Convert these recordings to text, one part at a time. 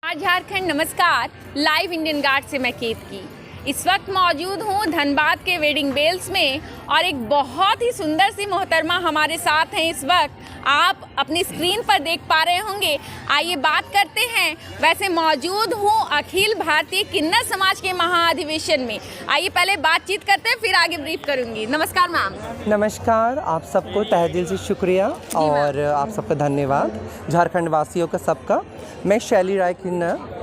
झारखंड नमस्कार। Live Indian guard से मैं केतकी इस वक्त मौजूद हूँ धनबाद के वेडिंग बेल्स में और एक बहुत ही सुंदर सी मोहतरमा हमारे साथ हैं। इस वक्त आप अपनी स्क्रीन पर देख पा रहे होंगे। आइए बात करते हैं। वैसे मौजूद हूँ अखिल भारतीय किन्नर समाज के महाअधिवेशन में। आइए पहले बातचीत करते हैं, फिर आगे ब्रीफ करूंगी। नमस्कार मैम। नमस्कार, आप सबको तहे दिल से शुक्रिया और आप सबका धन्यवाद, झारखंड वासियों का सबका। मैं शैली राय किन्नर,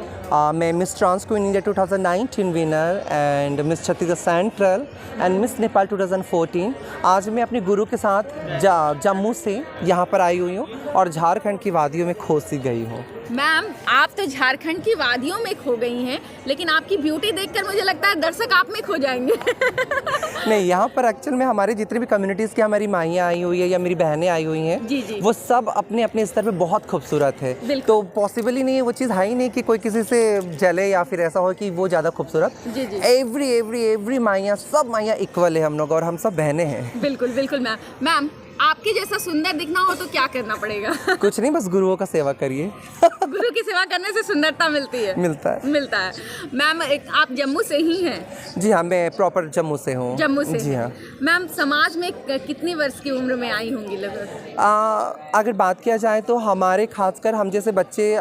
मैं miss trans queen India 2019 winner and miss Chhattisgarh central and miss Nepal 2014। आज मैं अपने गुरु के साथ जम्मू से यहाँ पर आई हुई हूँ और झारखंड की वादियों में खो सी गई हूँ। मैम, आप तो झारखंड की वादियों में खो गई हैं, लेकिन आपकी ब्यूटी देखकर मुझे लगता है दर्शक आप में खो जाएंगे। नहीं, यहाँ पर एक्चुअल में हमारी जितनी भी कम्युनिटीज़ की हमारी माइयाँ आई हुई है या मेरी बहनें आई हुई हैं, जी जी, वो सब अपने अपने स्तर पे बहुत खूबसूरत है। तो पॉसिबल ही नहीं है, वो चीज़ है ही नहीं कि कोई किसी से जले या फिर ऐसा हो कि वो ज़्यादा खूबसूरत। एवरी माइयाँ, सब माइयाँ इक्वल है हम लोग और हम सब बहनें हैं। बिल्कुल बिल्कुल मैम। मैम, आपके जैसा सुंदर दिखना हो तो क्या करना पड़ेगा? कुछ नहीं, बस गुरुओं का सेवा करिए। गुरु की सेवा करने से सुंदरता मिलती है। मिलता है। मैम, आप जम्मू से ही हैं? जी हाँ, मैं प्रॉपर जम्मू से हूँ। जम्मू से? जी हाँ। मैम, समाज में कितनी वर्ष की उम्र में आई होंगी लगभग? अगर बात किया जाए तो हमारे खासकर हम जैसे बच्चे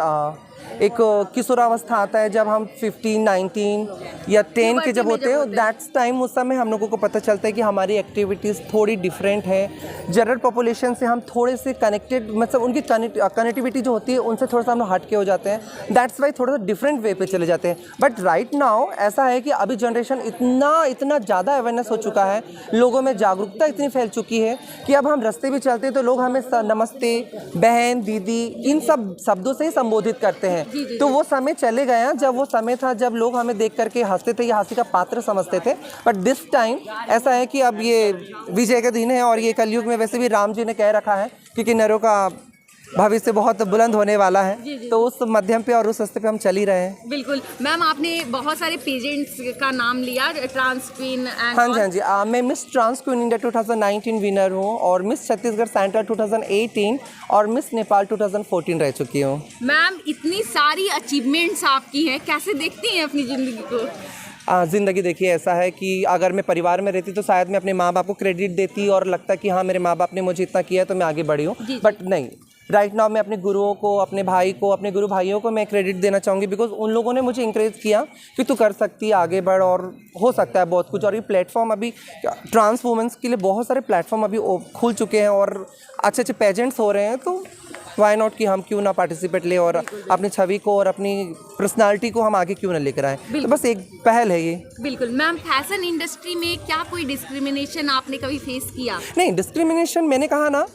एक किशोरावस्था आता है जब हम 15, 19 या 10 के जब होते हैं, दैट्स टाइम, उस समय हम लोगों को पता चलता है कि हमारी एक्टिविटीज़ थोड़ी डिफरेंट है। जनरल पॉपुलेशन से हम थोड़े से कनेक्टेड, मतलब उनकी कनेक्टिविटी जो होती है उनसे थोड़ा सा हम हट के हो जाते हैं। दैट्स वाई थोड़ा सा डिफरेंट वे पे चले जाते हैं। बट राइट नाउ ऐसा है कि अभी जनरेशन इतना ज़्यादा अवेयरनेस हो चुका है, लोगों में जागरूकता इतनी फैल चुकी है कि अब हम रास्ते भी चलते हैं तो लोग हमें नमस्ते, बहन, दीदी, इन सब शब्दों से ही संबोधित करते हैं। तो वो समय चले गए हैं जब वो समय था जब लोग हमें देख करके हंसते थे या हंसी का पात्र समझते थे। बट दिस टाइम ऐसा है कि अब ये विजय का दिन है और ये कलयुग में वैसे भी राम जी ने कह रखा है कि किन्नरों का भविष्य बहुत बुलंद होने वाला है। जी। तो उस माध्यम पे और उस रास्ते पे हम चल ही रहे हैं। बिल्कुल। मैम, आपने बहुत सारे पेजेंट्स का नाम लिया, ट्रांस क्वीन। हाँ जी, मैं miss trans queen India 2019 winner हूँ और मिस छत्तीसगढ़ सेंट्रल 2018 और मिस नेपाल 2014 रह चुकी हूँ। मैम, इतनी सारी अचीवमेंट्स आपकी हैं, कैसे देखती हैं अपनी ज़िंदगी को? ज़िंदगी देखिए ऐसा है कि अगर मैं परिवार में रहती तो शायद मैं अपने माँ बाप को क्रेडिट देती और लगता कि हाँ, मेरे माँ बाप ने मुझे इतना किया तो मैं आगे बढ़ी हूँ। बट नहीं, राइट नाउ मैं अपने गुरुओं को, अपने भाई को, अपने गुरु भाइयों को मैं क्रेडिट देना चाहूँगी बिकॉज उन लोगों ने मुझे इंकरेज किया कि तू कर सकती है, आगे बढ़ और हो सकता है बहुत कुछ। और ये प्लेटफॉर्म अभी ट्रांस वुमेंस के लिए बहुत सारे प्लेटफॉर्म अभी खुल चुके हैं और अच्छे अच्छे पेजेंट्स हो रहे हैं। तो वाई नॉट कि हम क्यों ना पार्टिसिपेट ले और अपनी छवि को और अपनी पर्सनालिटी को हम आगे क्यों ना लेकर आए। तो बस एक पहल है ये। बिल्कुल। मैम, फैशन इंडस्ट्री में क्या कोई डिस्क्रिमिनेशन आपने कभी फेस किया? नहीं, डिस्क्रिमिनेशन मैंने कहा ना,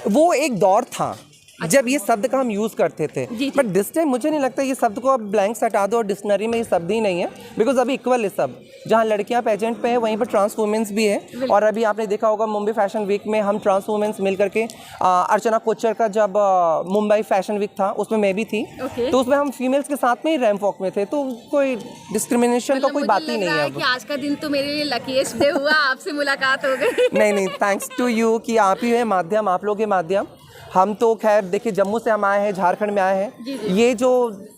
वो एक दौर था जब ये शब्द का हम यूज़ करते थे। बट दिस टाइम मुझे नहीं लगता ये शब्द को अब ब्लैंक हटा दो और डिक्शनरी में ये शब्द ही नहीं है बिकॉज अभी इक्वल है सब। जहाँ लड़कियाँ पेजेंट पे है वहीं पर ट्रांस वुमेंस भी है। और अभी आपने देखा होगा मुंबई फैशन वीक में हम ट्रांस वुमेंस मिल करके अर्चना कोचर का जब मुंबई फैशन वीक था उसमें मैं भी थी। तो उसमें हम फीमेल्स के साथ में ही रैंप वॉक में थे। तो कोई डिस्क्रिमिनेशन का कोई बात ही नहीं है। कि आज का दिन तो मेरे लिए लकीएस्ट डे हुआ, आपसे मुलाकात हो गई। नहीं, थैंक्स टू यू कि आप ही है माध्यम, आप लोग के माध्यम। हम तो खैर देखिए जम्मू से हम आए हैं, झारखंड में आए हैं। ये जो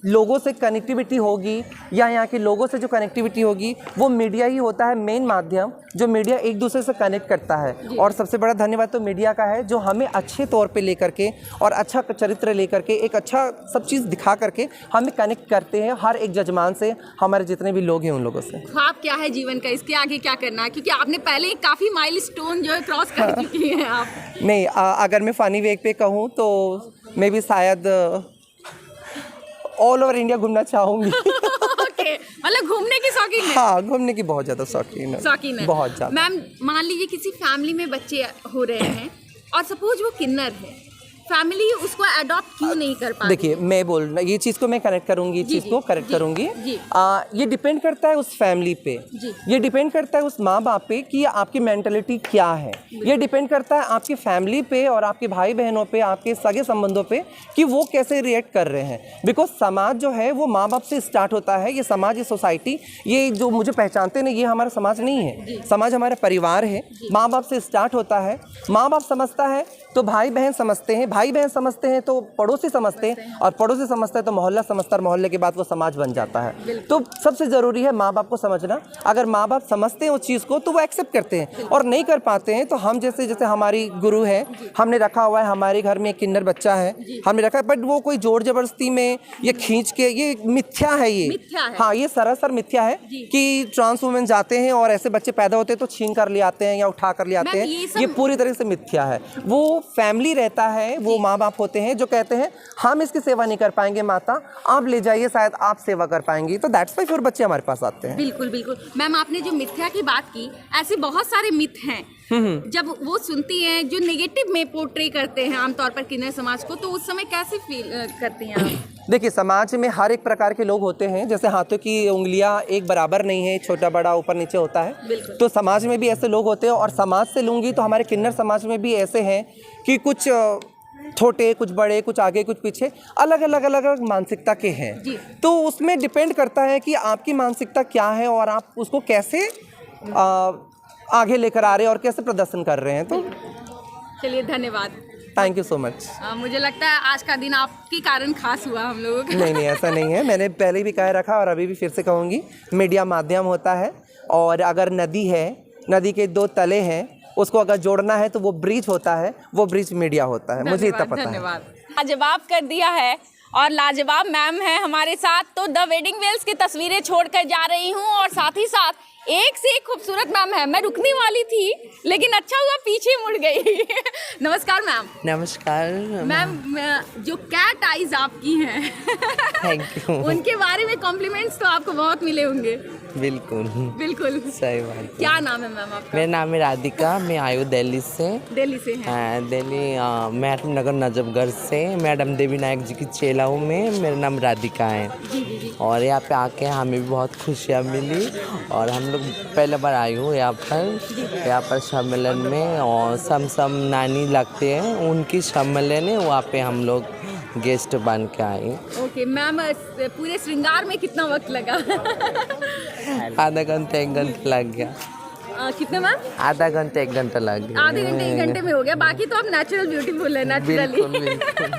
लोगों से कनेक्टिविटी होगी या यहाँ के लोगों से जो कनेक्टिविटी होगी वो मीडिया ही होता है मेन माध्यम, जो मीडिया एक दूसरे से कनेक्ट करता है। और सबसे बड़ा धन्यवाद तो मीडिया का है जो हमें अच्छे तौर पे लेकर के और अच्छा चरित्र लेकर के एक अच्छा सब चीज़ दिखा करके हमें कनेक्ट करते हैं हर एक जजमान से, हमारे जितने भी लोग हैं उन लोगों से। ख्वाब क्या है जीवन का, इसके आगे क्या करना है? क्योंकि आपने पहले काफ़ी माइलस्टोन जो है क्रॉस कर चुकी हैं आप। नहीं, अगर मैं फ़नी वेग पे कहूँ तो मैं भी शायद ऑल ओवर इंडिया घूमना चाहूँगी। मतलब घूमने की शौकीन है? हाँ, घूमने की बहुत ज़्यादा शौकीन है। बहुत ज़्यादा। मैम, मान लीजिए किसी फैमिली में बच्चे हो रहे हैं और सपोज वो किन्नर है, फैमिली उसको अडॉप्ट क्यों नहीं कर पाती? देखिए, मैं बोल रहा ये चीज़ को मैं करेक्ट करूँगी, ये डिपेंड करता है उस फैमिली पे, ये डिपेंड करता है उस माँ बाप पे कि आपकी मेंटलिटी क्या है। ये डिपेंड करता है आपकी फैमिली पे और आपके भाई बहनों पे, आपके सगे संबंधों पे कि वो कैसे रिएक्ट कर रहे हैं। बिकॉज समाज जो है वो माँ बाप से स्टार्ट होता है। ये समाज, ये सोसाइटी, ये जो मुझे पहचानते नहीं, ये हमारा समाज नहीं है। समाज हमारा परिवार है, माँ बाप से स्टार्ट होता है। माँ बाप समझता है तो भाई बहन समझते हैं, भाई बहन समझते हैं तो पड़ोसी समझते हैं, और पड़ोसी समझते हैं तो मोहल्ला समझता है, और मोहल्ले के बाद वो समाज बन जाता है। तो सबसे ज़रूरी है माँ बाप को समझना। अगर माँ बाप समझते हैं उस चीज़ को तो वो एक्सेप्ट करते हैं, और नहीं कर पाते हैं तो हम जैसे हमारी गुरु है, हमने रखा हुआ है, हमारे घर में एक किन्नर बच्चा है, हमने रखा है, बट वो कोई जोर जबरदस्ती में ये खींच के, ये मिथ्या है, ये हाँ ये सरासर मिथ्या है कि ट्रांस वुमेन जाते हैं और ऐसे बच्चे पैदा होते हैं तो छीन कर ले आते हैं या उठा कर ले आते हैं, ये पूरी तरह से मिथ्या है। वो फैमिली रहता है, वो माँ बाप होते हैं जो कहते हैं हम इसकी सेवा नहीं कर पाएंगे, माता आप ले जाइए, शायद आप सेवा कर पाएंगी, तो दैट्स वाई फिर बच्चे हमारे पास आते हैं। बिल्कुल बिल्कुल मैम, आपने जो मिथ्या की बात की, ऐसे बहुत सारे मिथ हैं जब वो सुनती हैं जो नेगेटिव में पोर्ट्रे करते हैं आमतौर पर किन्नर समाज को, तो उस समय कैसे फील करती हैं आप? देखिए, समाज में हर एक प्रकार के लोग होते हैं, जैसे हाथों की उंगलियां एक बराबर नहीं है, छोटा बड़ा ऊपर नीचे होता है, तो समाज में भी ऐसे लोग होते हैं। और समाज से लूँगी तो हमारे किन्नर समाज में भी ऐसे हैं कि कुछ छोटे, कुछ बड़े, कुछ आगे, कुछ पीछे, अलग अलग मानसिकता के हैं। तो उसमें डिपेंड करता है कि आपकी मानसिकता क्या है और आप उसको कैसे आगे लेकर आ रहे हैं और कैसे प्रदर्शन कर रहे हैं। तो चलिए, धन्यवाद, थैंक यू सो मच। मुझे लगता है आज का दिन आपके कारण खास हुआ हम लोगों का। नहीं, ऐसा नहीं है, मैंने पहले भी कह रखा और अभी भी फिर से कहूँगी, मीडिया माध्यम होता है, और अगर नदी है, नदी के दो तले हैं, उसको अगर जोड़ना है तो वो ब्रिज होता है, वो ब्रिज मीडिया होता है। मुझे इतना पता है। लाजवाब कर दिया है, और लाजवाब मैम है हमारे साथ। तो द वेडिंग वेल्स की तस्वीरें छोड़कर जा रही हूँ, और साथ ही साथ एक से एक खूबसूरत मैम है। मैं रुकने वाली थी लेकिन अच्छा हुआ पीछे मुड़ गई। नमस्कार मैम। नमस्कार मैम, जो कैट आईज आपकी हैं थैंक यू। उनके बारे में कॉम्प्लीमेंट्स तो आपको बहुत मिले होंगे। बिल्कुल बिल्कुल सही बात। क्या नाम है मैम आपका? मेरा नाम है राधिका, मैं आई हूँ दिल्ली से। दिल्ली से हैं? दिल्ली मैडम नगर नजफगढ़ से। मैडम देवी नायक जी की चेला हूँ मैं, मेरा नाम राधिका है। जी। और यहाँ पे आके हमें भी बहुत खुशियाँ मिली, और हम लोग पहले बार आई हूँ यहाँ पर सम्मेलन में, और सम नानी लगते हैं उनकी सम्मेलन है, वहाँ पे हम लोग गेस्ट बन के आए। ओके मैम, पूरे श्रृंगार में कितना वक्त लगा? आधा घंटा 1 घंटा लग गया। कितना मैम? आधा घंटा 1 घंटा लग गया। आधे घंटे 1 घंटे में हो गया। बाकी तो आप नेचुरल ब्यूटीफुल है, नेचुरली। बिल्कुल।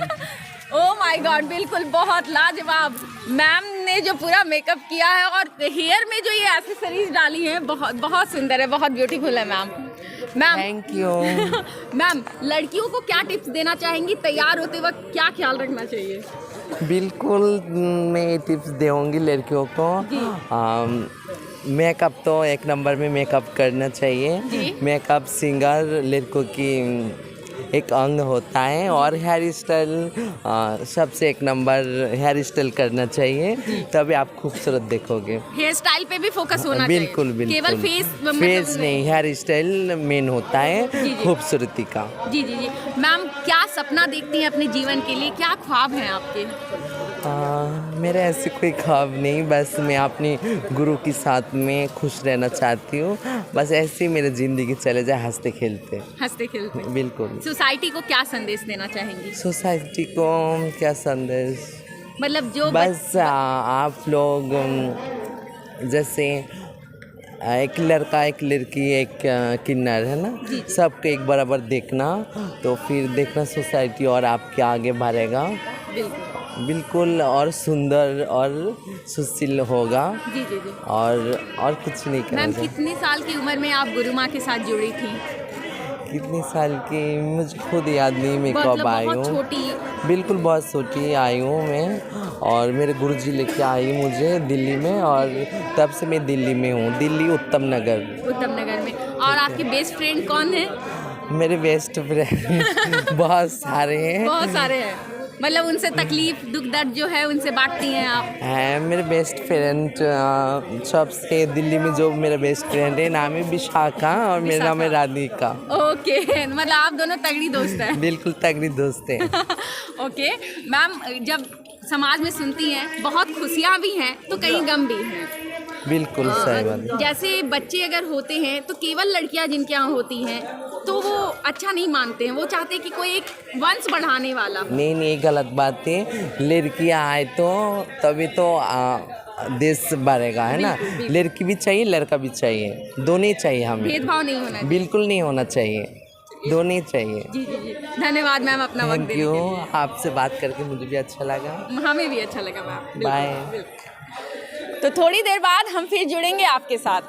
ओह माय गॉड, बिल्कुल बहुत लाजवाब। मैम ने जो पूरा मेकअप किया है और हेयर में जो ये एक्सेसरीज डाली हैं, बहुत बहुत सुंदर है, बहुत ब्यूटीफुल है मैम। Thank you. मैम, लड़कियों को क्या टिप्स देना चाहेंगी? तैयार होते वक्त क्या ख्याल रखना चाहिए? बिल्कुल, मैं टिप्स दूँगी लड़कियों को। मेकअप तो 1 नंबर में मेकअप करना चाहिए। मेकअप सिंगर लड़कों की एक अंग होता है, और हेयर स्टाइल सबसे 1 नंबर हेयर स्टाइल करना चाहिए, तभी आप खूबसूरत देखोगे। हेयर स्टाइल पे भी फोकस होना बिल्कुल चाहिए। बिल्कुल, केवल फेस नहीं, हेयर स्टाइल मेन होता है खूबसूरती का। जी। मैम, क्या सपना देखती हैं अपने जीवन के लिए? क्या ख्वाब हैं आपके? मेरा ऐसे कोई ख्वाब नहीं, बस मैं अपनी गुरु के साथ में खुश रहना चाहती हूँ। बस ऐसे ही मेरी ज़िंदगी चले जाए, हंसते खेलते। बिल्कुल। सोसाइटी को क्या संदेश देना चाहेंगी? सोसाइटी को क्या संदेश, मतलब जो बस आप लोग जैसे एक लड़का, एक लड़की, एक किन्नर है ना, सबको एक बराबर देखना, तो फिर देखना सोसाइटी और आपके आगे बढ़ेगा। बिल्कुल, और सुंदर और सुशील होगा। जी। और कुछ नहीं करना। मैम, कितने साल की उम्र में आप गुरु माँ के साथ जुड़ी थी? कितने साल की मुझे खुद याद नहीं, मैं कब आई हूँ। छोटी? बिल्कुल बहुत छोटी आई हूँ मैं, और मेरे गुरुजी लेके आई मुझे दिल्ली में, और तब से मैं दिल्ली में हूँ, दिल्ली उत्तम नगर में। और आपके बेस्ट फ्रेंड कौन है? मेरे बेस्ट फ्रेंड बहुत सारे हैं। मतलब उनसे तकलीफ, दुख दर्द जो है उनसे बांटती हैं आप? हैं मेरे बेस्ट फ्रेंड सबसे दिल्ली में जो मेरा बेस्ट फ्रेंड है, नाम है विशाखा, और मेरा नाम है राधिका। ओके, मतलब आप दोनों तगड़ी दोस्त हैं। बिल्कुल तगड़ी दोस्त हैं। ओके मैम, जब समाज में सुनती हैं बहुत खुशियाँ भी हैं तो कहीं गम भी हैं। बिल्कुल सही बात। जैसे बच्चे अगर होते हैं तो केवल लड़कियां जिनके यहाँ होती हैं तो वो अच्छा नहीं मानते हैं, वो चाहते हैं कि कोई एक वंश बढ़ाने वाला। नहीं, गलत बात है। लड़कियाँ आए तो तभी तो देश बढ़ेगा, है ना। लड़की भी चाहिए, लड़का भी चाहिए, दोनों ही चाहिए हमें। भेदभाव नहीं होना चाहिए। बिल्कुल नहीं होना चाहिए। दोनों चाहिए। जी जी जी, धन्यवाद मैम अपना वक्त थैंक देने यू, के लिए। आपसे बात करके मुझे भी अच्छा लगा। हमें भी अच्छा लगा मैम। बाय। तो थोड़ी देर बाद हम फिर जुड़ेंगे आपके साथ।